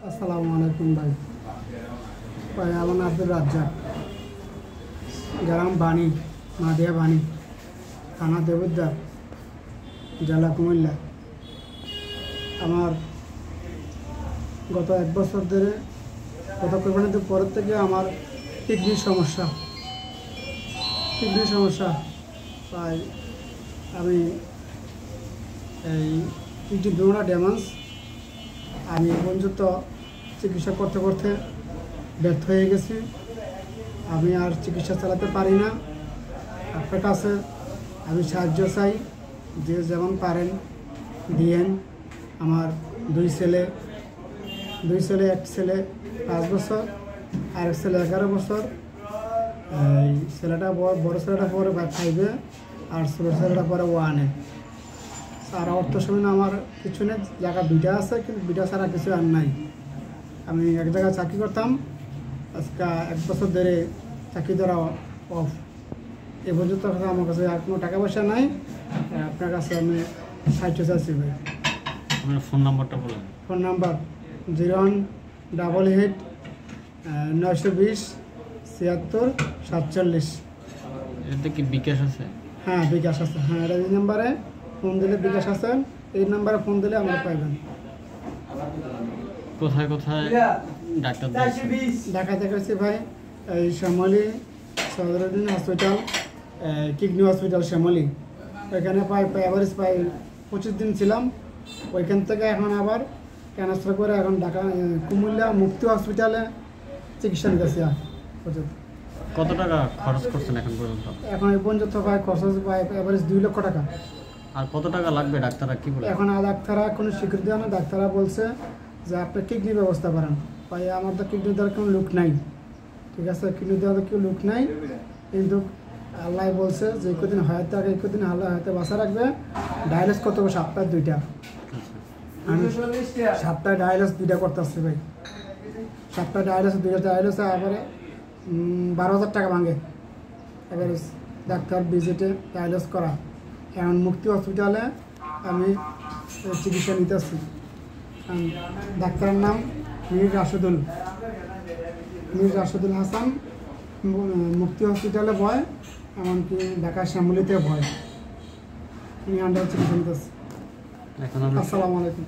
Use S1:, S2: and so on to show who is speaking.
S1: আসসালামু আলাইকুম ভাই। আমার নাম আব্দুর রাজ্জাক, গ্রাম বাণী, মাদিয়া বাণী, থানা দেবুদ্দার, জেলা কুমিল্লা। আমার গত 1 বছর ধরে, গত কোরবানির পরের থেকে আমার কিডনির সমস্যা। তাই আমি এই কিডনি বিমাটা ড্যামেজ। আমি পর্যন্ত চিকিৎসা করতে করতে ব্যর্থ হয়ে গেছি। আমি আর চিকিৎসা চালাতে পারি না। আপনার কাছে আমি সাহায্য চাই, যে যেমন পারেন দিয়েন। আমার দুই ছেলে, এক ছেলে 5 বছর আর এক ছেলে 11 বছর। এই ছেলেটা বড় ছেলেটা পরে 5-এ আর ছোটো ছেলেটা পরে 1-এ। আর অর্থ সময় আমার কিছু নেই, জায়গা বিটা আছে, কিন্তু বিটা ছাড়া কিছু আর নাই। আমি এক জায়গায় চাকরি করতাম, আজকে 1 বছর ধরে চাকরি ধরা অফ। এ পর্যন্ত আমার কাছে আর কোনো টাকা পয়সা নাই। আপনার কাছে আমি সাহায্য চাচ্ছি ভাই।
S2: আপনার ফোন নাম্বারটা বলুন।
S1: Phone number 0188 920 76 47।
S2: এতে কি বিকাশ আছে?
S1: হ্যাঁ, বিকাশ আছে। হ্যাঁ, এই নাম্বারে ফোন দিলে বিকাশ আছেন, এই নাম্বারে ফোন দিলে আমরা পাইবেন।
S2: কোথায় কোথায় ডাক্তার
S1: ঢাকা দেখাচ্ছি ভাই, এই Shyamoli Sadaruddin hospital, kidney hospital Shyamoli. ওইখানে অ্যাভারেজ 25 দিন ছিলাম। ওইখান থেকে এখন আবার ট্রান্সফার করে এখন ঢাকা কুমিল্লা মুক্তি হসপিটালে চিকিৎসা নিতেছি।
S2: কত টাকা খরচ করছেন এখন পর্যন্ত?
S1: এখন এই পর্যন্ত ভাই খরচ অ্যাভারেজ 2 লক্ষ টাকা।
S2: আর কত টাকা লাগবে ডাক্তাররা কি বলে?
S1: এখন আর ডাক্তাররা কোনো স্বীকৃতি দেয় না। ডাক্তাররা বলছে যে আপনি কিডনির ব্যবস্থা করেন। ভাই আমার তো কিডনি দেওয়ার কোনো লোক নাই, ঠিক আছে, কিডনি দেওয়ার কেউ লোক নাই। কিন্তু আল্লাহ বলছে যে কদিন হয়তো আগে কদিন আল্লাহ হয়তো বাঁচা রাখবে। ডায়ালিস কত? সপ্তাহে 2টা। আমি সপ্তাহে ডায়ালিস 2টা করতে আসছি ভাই। সপ্তাহে ডায়ালিস 2টা ডায়ালিস আবার 12,000 টাকা ভাঙে এবারে ডাক্তার ভিজিটে ডায়ালিস করা। এখন মুক্তি হসপিটালে আমি চিকিৎসা নিতেছি। ডাক্তারের নাম মীর রাশেদুল হাসান। মুক্তি হসপিটালে ভয়, এমনকি ঢাকা শ্যামলীতে ভয়। আমি আন্ডার চিকিৎসা নিতেছি।
S2: এখন
S1: আসসালামু আলাইকুম।